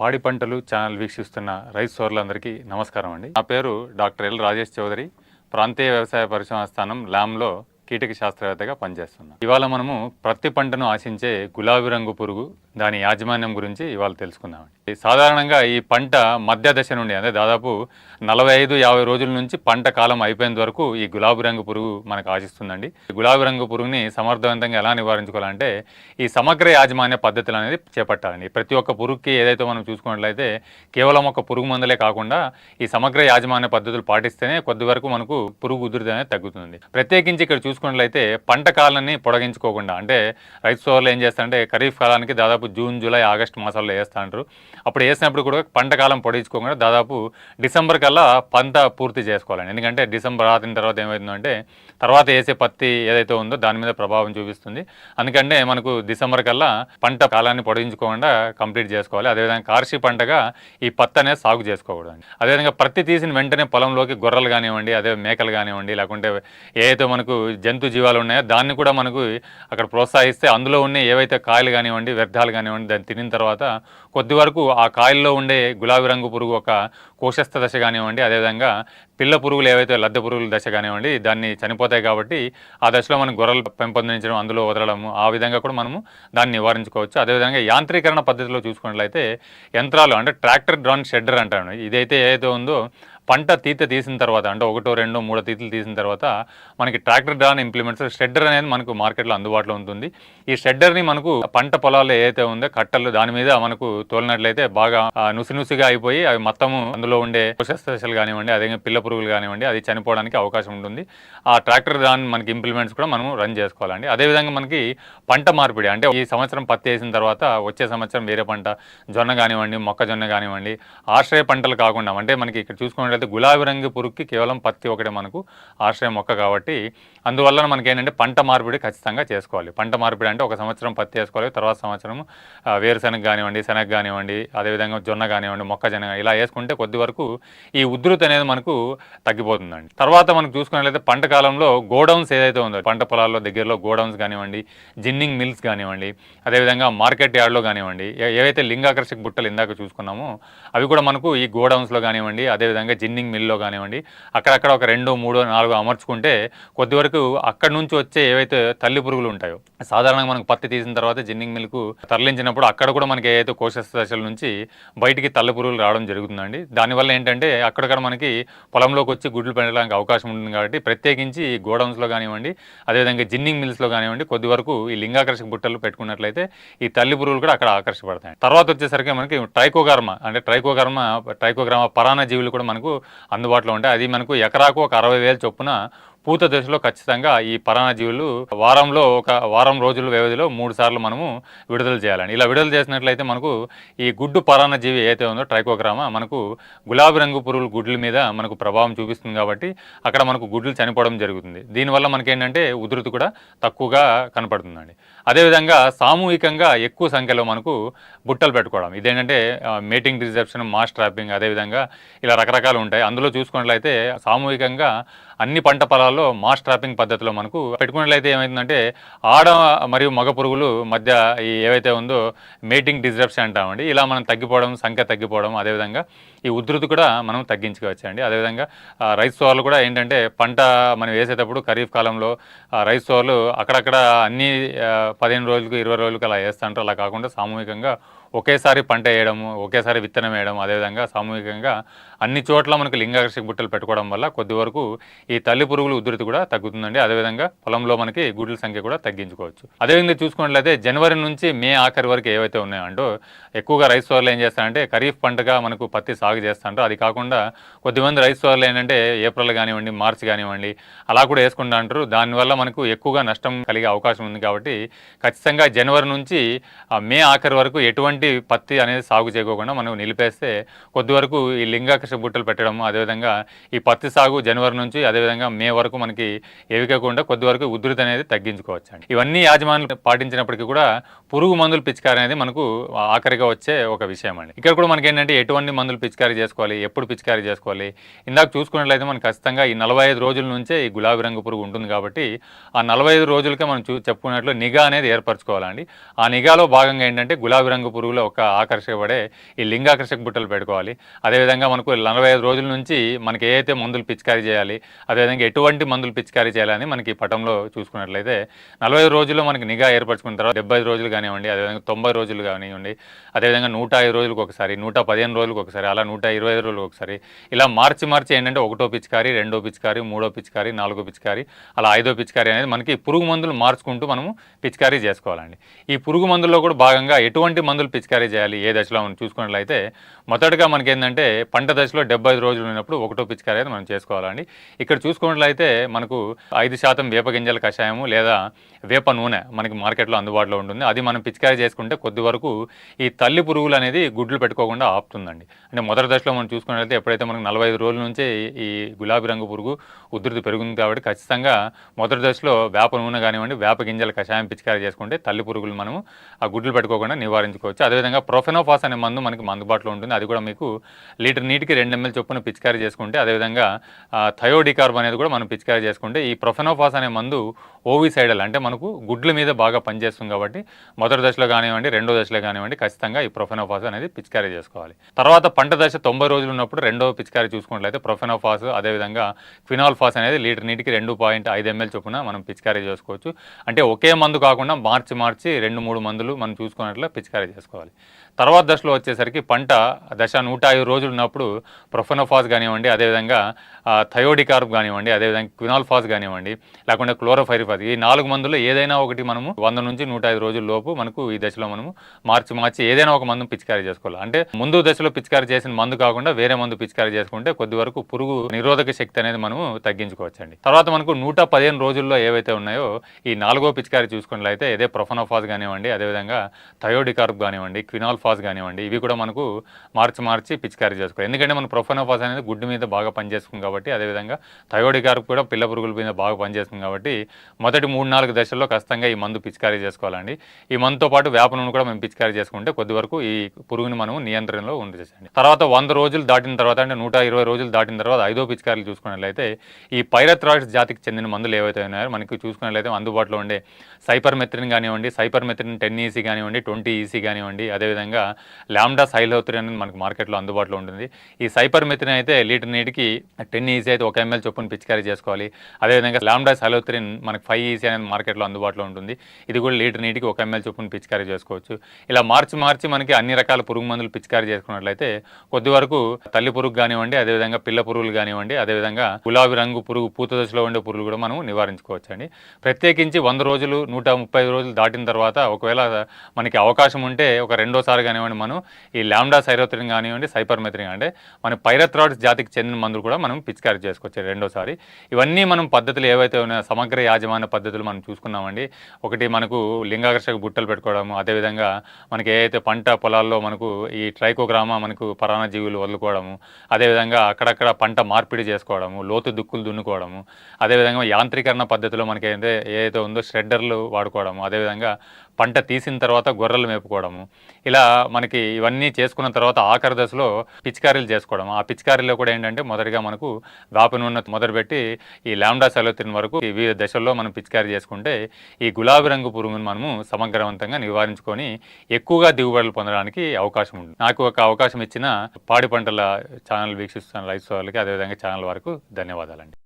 పాడి పంటలు ఛానల్ వీక్షిస్తున్న రైతు సోదరులందరికీ నమస్కారం అండి. నా పేరు డాక్టర్ ఎల్ రాజేష్ చౌదరి, ప్రాంతీయ వ్యవసాయ పరిశోధన స్థానం ల్యామ్లో కీటక శాస్త్రవేత్తగా పనిచేస్తున్నాం. ఇవాళ మనము ప్రతి పంటను ఆశించే గులాబీ రంగు పురుగు, దాని యాజమాన్యం గురించి ఇవాళ తెలుసుకుందామండి. సాధారణంగా ఈ పంట మధ్య దశ నుండి అంటే దాదాపు 45-50 రోజుల నుంచి పంట కాలం అయిపోయేంత వరకు ఈ గులాబీ రంగు పురుగు మనకు ఆశిస్తుందండి. గులాబీ రంగు పురుగుని సమర్థవంతంగా ఎలా నివారించుకోవాలంటే ఈ సమగ్ర యాజమాన్య పద్ధతులు అనేది చేపట్టాలండి. ప్రతి ఒక్క పురుగుకి ఏదైతే మనం చూసుకున్నట్లయితే కేవలం ఒక పురుగు మందులే కాకుండా ఈ సమగ్ర యాజమాన్య పద్ధతులు పాటిస్తేనే కొద్ది వరకు మనకు పురుగు ఉధృతి అనేది తగ్గుతుంది. ప్రత్యేకించి ఇక్కడ చూసుకున్నట్లయితే పంట కాలాన్ని పొడిగించుకోకుండా, అంటే రైతు సోదరులు ఏం చేస్తారంటే ఖరీఫ్ కాలానికి దాదాపు జూన్, జూలై, ఆగస్టు మాసాల్లో వేస్తుంటారు. అప్పుడు వేసినప్పుడు కూడా పంట కాలం పొడిగించుకోకుండా దాదాపు డిసెంబర్ కల్లా పంట పూర్తి చేసుకోవాలండి. ఎందుకంటే డిసెంబర్ రాత్రిన తర్వాత ఏమవుతుందంటే తర్వాత వేసే పత్తి ఏదైతే ఉందో దాని మీద ప్రభావం చూపిస్తుంది. అందుకంటే మనకు డిసెంబర్ కల్లా పంట కాలాన్ని పొడిగించుకోకుండా కంప్లీట్ చేసుకోవాలి. అదేవిధంగా కార్షి పంటగా ఈ పత్తి అనేది సాగు చేసుకోకూడదు. అదేవిధంగా పత్తి తీసిన వెంటనే పొలంలోకి గొర్రెలు కానివ్వండి, అదే మేకలు కానివ్వండి, లేకుంటే ఏవైతే మనకు జంతు జీవాలు ఉన్నాయో దాన్ని కూడా మనకు అక్కడ ప్రోత్సహిస్తే అందులో ఉన్న ఏవైతే కాయలు కానివ్వండి, వ్యర్థాలు కానివ్వండి, దాన్ని తినిన తర్వాత కొద్ది వరకు ఆ కాయల్లో ఉండే గులాబీ రంగు పురుగు ఒక కోశస్థ దశ కానివ్వండి, అదేవిధంగా పిల్ల పురుగులు ఏవైతే లద్దె పురుగుల దశ కానివ్వండి దాన్ని చనిపోతాయి. కాబట్టి ఆ దశలో మనం గొర్రెలు పెంపొందించడం, అందులో వదలడము, ఆ విధంగా కూడా మనము దాన్ని నివారించుకోవచ్చు. అదేవిధంగా యాంత్రీకరణ పద్ధతిలో చూసుకున్నట్లయితే యంత్రాలు అంటే ట్రాక్టర్ డ్రన్ షెడ్డర్ అంటారు. ఇదైతే ఏదైతే ఉందో పంట తీసిన తర్వాత అంటే 1, 2, 3 తీతలు తీసిన తర్వాత మనకి ట్రాక్టర్ డ్రాన్ ఇంప్లిమెంట్స్ షెడ్డర్ అనేది మనకు మార్కెట్లో అందుబాటులో ఉంటుంది. ఈ షెడ్డర్ని మనకు పంట పొలాల్లో ఏదైతే ఉందో కట్టలు దాని మీద మనకు తోలినట్లయితే బాగా నుసినుసిగా అయిపోయి అవి మొత్తము అందులో ఉండే కోశస్థలు కానివ్వండి, అదే పిల్ల పురుగులు కానివ్వండి, అది చనిపోవడానికి అవకాశం ఉంటుంది. ఆ ట్రాక్టర్ డ్రాన్ మనకి ఇంప్లిమెంట్స్ కూడా మనం రన్ చేసుకోవాలండి. అదేవిధంగా మనకి పంట మార్పిడి అంటే ఈ సంవత్సరం పత్తి వేసిన తర్వాత వచ్చే సంవత్సరం వేరే పంట జొన్న కానివ్వండి, మొక్కజొన్న కానివ్వండి, ఆశ్రయ పంటలు కాకుండా అంటే మనకి ఇక్కడ చూసుకున్న గులాబీ రంగు పురుగుకి కేవలం పత్తి ఒకటే మనకు ఆశ్రయ మొక్క కాబట్టి అందువల్ల మనకి ఏంటంటే పంట మార్పిడి ఖచ్చితంగా చేసుకోవాలి. పంట మార్పిడి అంటే ఒక సంవత్సరం పత్తి వేసుకోవాలి, తర్వాత సంవత్సరం వేరుశనగ కానివ్వండి, శనగ కానివ్వండి, అదేవిధంగా జొన్న కానివ్వండి, మొక్కజొన్న ఇలా వేసుకుంటే కొద్ది వరకు ఈ ఉధృతి అనేది మనకు తగ్గిపోతుందండి. తర్వాత మనకు చూసుకున్నట్లయితే పంట కాలంలో గోడౌన్స్ ఏదైతే ఉందో పంట పొలాల్లో దగ్గరలో గోడౌన్స్ కానివ్వండి, జిన్నింగ్ మిల్స్ కానివ్వండి, అదేవిధంగా మార్కెట్ యార్డ్లో కానివ్వండి, ఏవైతే లింగాకర్షక బుట్టలు ఇందాక చూసుకున్నామో అవి కూడా మనకు ఈ గోడౌన్స్లో కానివ్వండి, అదేవిధంగా జిన్నింగ్ మిల్లో కానివ్వండి అక్కడక్కడ ఒక 2, 3, 4 అమర్చుకుంటే కొద్ది వరకు అక్కడి నుంచి వచ్చే ఏవైతే తల్లి పురుగులు ఉంటాయో సాధారణంగా మనకు పత్తి తీసిన తర్వాత జిన్నింగ్ మిల్కు తరలించినప్పుడు అక్కడ కూడా మనకి ఏదైతే కోశస్థ దశల నుంచి బయటికి తల్లి పురుగులు రావడం జరుగుతుందండి. దానివల్ల ఏంటంటే అక్కడక్కడ మనకి పొలంలోకి వచ్చి గుడ్లు పెట్టడానికి అవకాశం ఉంటుంది. కాబట్టి ప్రత్యేకించి గోడౌన్స్లో కానివ్వండి, అదేవిధంగా జిన్నింగ్ మిల్స్లో కానివ్వండి కొద్ది వరకు ఈ లింగాకర్షక బుట్టలు పెట్టుకున్నట్లయితే ఈ తల్లి పురుగులు కూడా అక్కడ ఆకర్షపడతాయి. తర్వాత వచ్చేసరికి మనకి ట్రైకోగ్రామ పరాన్న జీవులు కూడా మనకు అందుబాటులో ఉంటాయి. అది మనకు ఎకరాకు ఒక 60,000 చొప్పున పూత దశలో ఖచ్చితంగా ఈ పరాన్నజీవులు వారంలో ఒక వారం రోజుల వ్యవధిలో 3 సార్లు మనము విడుదల చేయాలండి. ఇలా విడుదల చేసినట్లయితే మనకు ఈ గుడ్డు పరాన్నజీవి ఏదైతే ఉందో ట్రైకోగ్రామ మనకు గులాబీ రంగు పురుగుల గుడ్ల మీద మనకు ప్రభావం చూపిస్తుంది. కాబట్టి అక్కడ మనకు గుడ్లు చనిపోవడం జరుగుతుంది. దీనివల్ల మనకేంటంటే ఉధృతి కూడా తక్కువగా కనపడుతుందండి. అదేవిధంగా సామూహికంగా ఎక్కువ సంఖ్యలో మనకు బుట్టలు పెట్టుకోవడం, ఇదేంటంటే మేటింగ్ రిసెప్షన్, మాస్ ట్రాపింగ్, అదేవిధంగా ఇలా రకరకాలు ఉంటాయి. అందులో చూసుకున్నట్లయితే సామూహికంగా అన్ని పంట పొలాల్లో మాస్ ట్రాపింగ్ పద్ధతిలో మనకు పెట్టుకున్నట్లయితే ఏమైందంటే ఆడ మరియు మగ పురుగులు మధ్య ఈ ఏవైతే ఉందో మేటింగ్ డిస్రప్షన్ అంటామండి. ఇలా మనం తగ్గిపోవడం, సంఖ్య తగ్గిపోవడం, అదేవిధంగా ఈ ఉధృతి కూడా మనం తగ్గించుకోవచ్చు అండి. అదేవిధంగా రైతు సోదరులు కూడా ఏంటంటే పంట మనం వేసేటప్పుడు ఖరీఫ్ కాలంలో రైతు సోదరులు అక్కడక్కడ అన్ని 15 రోజులకు 20 రోజులకు అలా వేస్తుంటారు. అలా కాకుండా సామూహికంగా ఒకేసారి పంట వేయడము, ఒకేసారి విత్తనం వేయడం, అదేవిధంగా సామూహికంగా అన్ని చోట్ల మనకు లింగాకర్షక బుట్టలు పెట్టుకోవడం వల్ల కొద్ది వరకు ఈ తల్లి పురుగుల ఉధృతి కూడా తగ్గుతుందండి. అదేవిధంగా పొలంలో మనకి గుడ్ల సంఖ్య కూడా తగ్గించుకోవచ్చు. అదేవిధంగా చూసుకున్నట్లయితే జనవరి నుంచి మే ఆఖరి వరకు ఏవైతే ఉన్నాయో అంటూ ఎక్కువగా రైతు సోదరులు ఏం చేస్తారంటే ఖరీఫ్ పంటగా మనకు పత్తి సాగు చేస్తుంటారు. అది కాకుండా కొద్దిమంది రైతు సోదరులు ఏంటంటే ఏప్రిల్ కానివ్వండి, మార్చి కానివ్వండి అలా కూడా వేసుకుంటూ అంటారు. దానివల్ల మనకు ఎక్కువగా నష్టం కలిగే అవకాశం ఉంది. కాబట్టి ఖచ్చితంగా జనవరి నుంచి మే ఆఖరి వరకు ఎటువంటి పత్తి అనేది సాగు చేయకోకుండా మనం నిలిపేస్తే కొద్ది వరకు ఈ లింగాకర్షక లింగాకర్షక బుట్టలు పెట్టడం, అదేవిధంగా ఈ పత్తి సాగు జనవరి నుంచి అదేవిధంగా మే వరకు మనకి ఏవి కాకుండా కొద్ది వరకు ఉధృతి అనేది తగ్గించుకోవచ్చండి. ఇవన్నీ యాజమాన్యాలు పాటించినప్పటికీ కూడా పురుగు మందులు పిచికారీ అనేది మనకు ఆఖరిగా వచ్చే ఒక విషయం అండి. ఇక్కడ కూడా మనకి ఏంటంటే ఎటువంటి మందులు పిచికారీ చేసుకోవాలి, ఎప్పుడు పిచికారీ చేసుకోవాలి, ఇందాక చూసుకున్నట్లయితే మనకు ఖచ్చితంగా ఈ 45 రోజుల నుంచే ఈ గులాబీ రంగు పురుగు ఉంటుంది కాబట్టి ఆ 45 రోజులకే మనం చెప్పుకున్నట్లు నిఘా అనేది ఏర్పరచుకోవాలండి. ఆ నిఘాలో భాగంగా ఏంటంటే గులాబీ రంగు పురుగులో ఒక ఆకర్షపడే ఈ లింగాకర్షక బుట్టలు పెట్టుకోవాలి. అదేవిధంగా మనకు 45 రోజుల నుంచి మనకి ఏ అయితే మందులు పిచికారీ చేయాలి, అదేవిధంగా ఎటువంటి మందులు పిచికారీ చేయాలని మనకి పటంలో చూసుకున్నట్లయితే 45 రోజుల్లో మనకి నిఘా ఏర్పరచుకున్న తర్వాత 75 రోజులు కానివ్వండి, అదేవిధంగా 90 రోజులు కానివ్వండి, అదేవిధంగా 105 రోజులకు ఒకసారి, 115 రోజులకు ఒకసారి, అలా 125 రోజులకు ఒకసారి, ఇలా మార్చి ఏంటంటే ఒకటో పిచికారీ, రెండో పిచికారీ, మూడో పిచికారీ, నాలుగో పిచికారీ, అలా ఐదో పిచికారీ అనేది మనకి పురుగు మందులు మార్చుకుంటూ మనము పిచికారీ చేసుకోవాలండి. ఈ పురుగు మందుల్లో కూడా భాగంగా ఎటువంటి మందులు పిచికారీ చేయాలి ఏ దశలో మనం చూసుకున్నట్లయితే మొదటగా మనకి ఏంటంటే పంట దశలో 75 రోజులు ఉన్నప్పుడు ఒకటో పిచికారీ అనేది మనం చేసుకోవాలండి. ఇక్కడ చూసుకున్నట్లయితే మనకు 5% వేప గింజల కషాయము లేదా వేప నూనె మనకి మార్కెట్లో అందుబాటులో ఉంటుంది. అది మనం పిచికారీ చేసుకుంటే కొద్ది వరకు ఈ తల్లి పురుగులు అనేది గుడ్లు పెట్టుకోకుండా ఆపుతుందండి. అంటే మొదటి దశలో మనం చూసుకున్నట్లయితే ఎప్పుడైతే మనకు 45 రోజుల నుంచే ఈ గులాబీ రంగు పురుగు ఉధృతి పెరుగుతుంది కాబట్టి ఖచ్చితంగా మొదటి దశలో వేప నూనె కానివ్వండి, వేప గింజల కషాయం పిచికారీ చేసుకుంటే తల్లి పురుగులు మనము ఆ గుడ్లు పెట్టుకోకుండా నివారించుకోవచ్చు. అదేవిధంగా ప్రొఫెనోఫాస్ అనే మందు మనకి అందుబాటులో ఉంటుంది. అది కూడా మీకు లీటర్ నీటికి 2 ml చొప్పున పిచికారీ చేసుకుంటే, అదేవిధంగా థయోడికార్బ్ అనేది కూడా మనం పిచికారీ చేసుకుంటే ఈ ప్రొఫెనోఫాస్ అనే మందు ఓవిసైడల్ అంటే మనకు గుడ్ల మీద బాగా పనిచేస్తుంది కాబట్టి మొదటి దశలో కానివ్వండి, రెండో దశలో కానివ్వండి ఖచ్చితంగా ఈ ప్రొఫెనోఫాస్ అనేది పిచికారీ చేసుకోవాలి. తర్వాత పంట దశ 90 రోజులు ఉన్నప్పుడు రెండో పిచికారీ చూసుకున్నట్లయితే ప్రొఫెనోఫాస్ అదేవిధంగా క్వినాల్ఫాస్ అనేది లీటర్ నీటికి 2.5 ml చొప్పున మనం పిచికారీ చేసుకోవచ్చు. అంటే ఒకే మందు కాకుండా మార్చి 2-3 మందులు మనం చూసుకున్నట్లు పిచికారీ చేసుకోవాలి. తర్వాత దశలో వచ్చేసరికి పంట దశ 105 రోజులు ఉన్నప్పుడు ప్రొఫెనోఫాస్ కానివ్వండి, అదేవిధంగా థయోడికార్బ్ కానివ్వండి, అదేవిధంగా క్వినాల్ఫాస్ కానివ్వండి, లేకుంటే క్లోరోఫైరిఫాస్, ఈ 4 మందులు ఏదైనా ఒకటి మనము 100 నుంచి 105 రోజుల లోపు మనకు ఈ దశలో మనము మార్చి ఏదైనా ఒక మందు పిచికారీ చేసుకోవాలి. అంటే ముందు దశలో పిచికారీ చేసిన మందు కాకుండా వేరే మందు పిచికారీ చేసుకుంటే కొద్ది వరకు పురుగు నిరోధక శక్తి అనేది మనము తగ్గించుకోవచ్చండి. తర్వాత మనకు 115 రోజుల్లో ఏవైతే ఉన్నాయో ఈ 4గో పిచికారీ చూసుకున్నట్లయితే ఇదే ప్రొఫెనోఫాస్ కానివ్వండి, అదేవిధంగా థయోడికార్బ్ కానివ్వండి, క్వినాల్ఫాస్ కానివ్వండి, ఇవి కూడా మనకు మార్చి పిచికారీ చేసుకోవాలి. ఎందుకంటే మన ప్రొఫెనోఫాస్ అనేది గుడ్డు మీద బాగా పనిచేస్తుంది కాబట్టి, అదేవిధంగా థయోడికార్బ్ కూడా పిల్ల పురుగుల మీద బాగా పనిచేస్తుంది కాబట్టి మొదటి 3-4 దశల్లో ఖచ్చితంగా ఈ మందు పిచికారీ చేసుకోవాలండి. ఈ మందుతో పాటు వేప నూనె కూడా మనం పిచికారీ చేసుకుంటే కొద్ది వరకు ఈ పురుగుని మనం నియంత్రణలో ఉంచేసండి. తర్వాత 100 రోజులు దాటిన తర్వాత అంటే 120 రోజులు దాటిన తర్వాత 5దో పిచికారీలు చూసుకున్నట్లయితే ఈ పైరథ్రాయిడ్స్ జాతికి చెందిన మందులు ఏవైతే ఉన్నాయో మనకి చూసుకున్నట్లయితే అందుబాటులో ఉండే సైపర్మెథ్రిన్ కానివ్వండి, సైపర్మెథ్రిన్ 10 EC కానివ్వండి, 20 EC కానివ్వండి, అదేవిధంగా లాంబ్డా సైలోత్రిన్ అనేది మనకు మార్కెట్లో అందుబాటులో ఉంటుంది. ఈ సైపర్మెథ్రిన్ అయితే లీటర్ నీటికి 10 EC అయితే 1 ml చొప్పున పిచికారీ చేసుకోవాలి. అదేవిధంగా లాంబ్డా సైలోత్రిన్ మనకు 5 EC అనేది మార్కెట్లో అందుబాటులో ఉంటుంది. ఇది కూడా లీటర్ నీటికి 1 ml చొప్పున పిచికారీ చేసుకోవచ్చు. ఇలా మార్చి మనకి అన్ని రకాల పురుగు మందులు పిచికారీ చేసుకున్నట్లయితే కొద్ది వరకు తల్లి పురుగు కానివ్వండి, అదేవిధంగా పిల్ల పురుగులు కానివ్వండి, అదేవిధంగా గులాబీ రంగు పురుగు పూత దశలో ఉండే పురుగులు కూడా మనం నివారించుకోవచ్చు అండి. ప్రత్యేకించి 100 రోజులు 135 రోజులు దాటిన తర్వాత ఒకవేళ మనకి అవకాశం ఉంటే ఒక రెండోసారి కానివ్వండి మనం ఈ లాంబ్డా సైలోత్రిన్ కానివ్వండి, సైపర్మెథ్రిన్ అంటే మన పైరథ్రాయిడ్స్ జాతికి చెందిన మందులు కూడా మనం పిచికారీ చేసుకోవచ్చు రెండోసారి. ఇవన్నీ మనం పద్ధతులు ఏవైతే ఉన్నాయో సమగ్ర యాజమాన్య పద్ధతులు మనం చూసుకున్నామండి. ఒకటి మనకు లింగాకర్షక బుట్టలు పెట్టుకోవడము, అదేవిధంగా మనకి ఏదైతే పంట పొలాల్లో మనకు ఈ ట్రైకోగ్రామా మనకు పరాన్నజీవులు వదులుకోవడము, అదేవిధంగా అక్కడక్కడ పంట మార్పిడి చేసుకోవడము, లోతు దుక్కులు దున్నుకోవడము, అదేవిధంగా యాంత్రీకరణ పద్ధతిలో మనకి ఏదైతే ఉందో షెడ్డర్లు వాడుకోవడము, అదేవిధంగా పంట తీసిన తర్వాత గొర్రెలు మేపుకోవడము, ఇలా మనకి ఇవన్నీ చేసుకున్న తర్వాత ఆఖరి దశలో పిచికారీలు చేసుకోవడం. ఆ పిచికారీలో కూడా ఏంటంటే మొదటిగా మనకు వేప నూనె మొదలుపెట్టి ఈ లాంబ్డా సైలోత్రిన్ వరకు ఈ వివిధ దశల్లో మనం పిచికారీ చేసుకుంటే ఈ గులాబీ రంగు పురుగును మనము సమగ్రవంతంగా నివారించుకొని ఎక్కువగా దిగుబడులు పొందడానికి అవకాశం ఉంది. నాకు ఒక అవకాశం ఇచ్చిన పాడి పంటల ఛానల్ వీక్షిస్తున్న రైతు సోదరులకి అదేవిధంగా ఛానల్ వరకు ధన్యవాదాలండి.